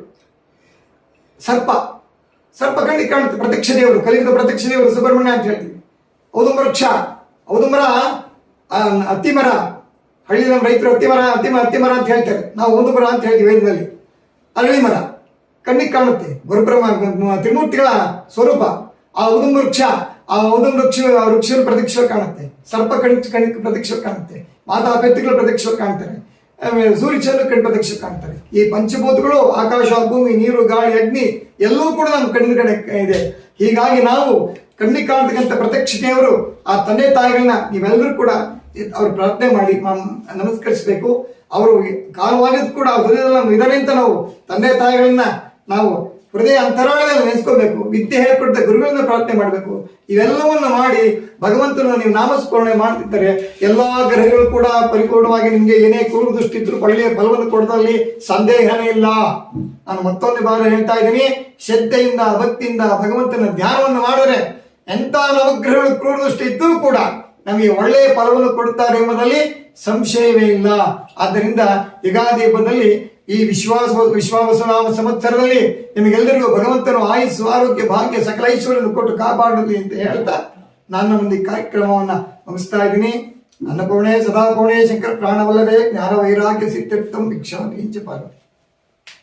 ಸರ್ಪ ಕಣ್ಣಿಗೆ ಕಾಣುತ್ತೆ ಪ್ರತ್ಯಕ್ಷ ದೇವರು. ಕಲಿಯುಗ ಪ್ರತ್ಯಕ್ಷ ದೇವರು ಸುಬ್ರಹ್ಮಣ್ಯ ಅಂತ ಹೇಳ್ತೀವಿ. ಔದುಂಬರ ವೃಕ್ಷ, ಔದುಂಬರ ಅತ್ತಿಮರ, ಹಳ್ಳಿ ನಮ್ಮ ರೈತರು ಅತ್ತಿಮರ ಅಂತ ಹೇಳ್ತಾರೆ. ನಾವು ಔದುಂಬರ ಅಂತ ಹೇಳ್ತೀವಿ ವೇದದಲ್ಲಿ. ಅರಳಿ ಮರ ಕಣ್ಣಿಗೆ ಕಾಣುತ್ತೆ, ಗುರುಬ್ರಹ್ಮ ತ್ರಿಮೂರ್ತಿಗಳ ಸ್ವರೂಪ. ಆ ಔದುಂಬರ ವೃಕ್ಷದ ಪ್ರತ್ಯಕ್ಷ ಕಾಣುತ್ತೆ. ಸರ್ಪ ಕಣ್ಣಿಗೆ ಪ್ರತ್ಯಕ್ಷ ಕಾಣುತ್ತೆ. ಮಾತಾಪಿತೃಗಳು ಪ್ರತ್ಯಕ್ಷ ಕಾಣ್ತಾರೆ. ಸೂರ್ಯ ಚಂದ್ರ ಪ್ರತ್ಯಕ್ಷ ಕಾಣ್ತಾರೆ. ಈ ಪಂಚಭೂತಗಳು ಆಕಾಶ, ಭೂಮಿ, ನೀರು, ಗಾಳಿ, ಅಗ್ನಿ ಎಲ್ಲವೂ ಕೂಡ ನಮ್ಮ ಕಣ್ಣಿನ ಇದೆ. ಹೀಗಾಗಿ ನಾವು ಕಣ್ಣಿಗೆ ಕಾಣತಕ್ಕಂಥ ಪ್ರತ್ಯಕ್ಷ ದೇವರು ಆ ತಂದೆ ತಾಯಿಗಳನ್ನ ನೀವೆಲ್ಲರೂ ಕೂಡ ಅವ್ರು ಪ್ರಾರ್ಥನೆ ಮಾಡಿ ನಮಸ್ಕರಿಸಬೇಕು. ಅವರು ಕಾಲವಾಗಿದ್ದು ಕೂಡ ಹೃದಯದಲ್ಲಿ ಇದ್ದಾರೆ ಅಂತ ನಾವು ತಂದೆ ತಾಯಿಗಳನ್ನ ನಾವು ಹೃದಯ ಅಂತರಾಳದಲ್ಲಿ ನೆನೆಸ್ಕೋಬೇಕು, ವಿದ್ಯೆ ಹೇಳ್ಕೊಡ್ತ ಗುರುಗಳಿಂದ ಪ್ರಾರ್ಥನೆ ಮಾಡಬೇಕು. ಇವೆಲ್ಲವನ್ನು ಮಾಡಿ ಭಗವಂತನ ನೀವು ನಾಮಸ್ಮರಣೆ ಮಾಡ್ತಿರ್ತಾರೆ, ಎಲ್ಲ ಗ್ರಹಗಳು ಕೂಡ ಪರಿಪೂರ್ಣವಾಗಿ ನಿಮಗೆ ಏನೇ ಕುರುಡು ದೃಷ್ಟಿ ಇದ್ರು ಒಳ್ಳೆಯ ಫಲವನ್ನು ಕೊಡೋದ್ರಲ್ಲಿ ಸಂದೇಹನೇ ಇಲ್ಲ. ನಾನು ಮತ್ತೊಂದು ಬಾರಿ ಹೇಳ್ತಾ ಇದ್ದೀನಿ, ಶ್ರದ್ಧೆಯಿಂದ ಭಕ್ತಿಯಿಂದ ಭಗವಂತನ ಧ್ಯಾನವನ್ನು ಮಾಡಿದ್ರೆ ಎಂಥ ನವಗ್ರಹಗಳು ಕ್ರೂರ ದೃಷ್ಟಿ ಇದ್ದರೂ ಕೂಡ ನಮಗೆ ಒಳ್ಳೆಯ ಫಲವನ್ನು ಕೊಡುತ್ತಾರೆ ಎಂಬುದರಲ್ಲಿ ಸಂಶಯವೇ ಇಲ್ಲ. ಆದ್ದರಿಂದ ಯುಗಾದಿ ಹಬ್ಬದಲ್ಲಿ ಈ ವಿಶ್ವಾವಸುನಾಮ ಸಂವತ್ಸರದಲ್ಲಿ ನಿಮಗೆಲ್ಲರಿಗೂ ಭಗವಂತನು ಆಯುಸ್ಸು ಆರೋಗ್ಯ ಭಾಗ್ಯ ಸಕಲ ಐಶ್ವರ್ಯವನ್ನು ಕೊಟ್ಟು ಕಾಪಾಡಲಿ ಅಂತ ಹೇಳ್ತಾ ನನ್ನ ಮುಂದೆ ಕಾರ್ಯಕ್ರಮವನ್ನು ಮುಗಿಸ್ತಾ ಇದ್ದೀನಿ. ಅನ್ನಪೂರ್ಣೆ ಸದಾಪೂರ್ಣೆ ಶಂಕರ ಪ್ರಾಣವಲ್ಲದೆ ಜ್ಞಾನ ವೈರಾಗ್ಯ ಸಿದ್ಧರ್ಥಂ ಭಿಕ್ಷಾಂಚ ಪಾರ್ವತಿ.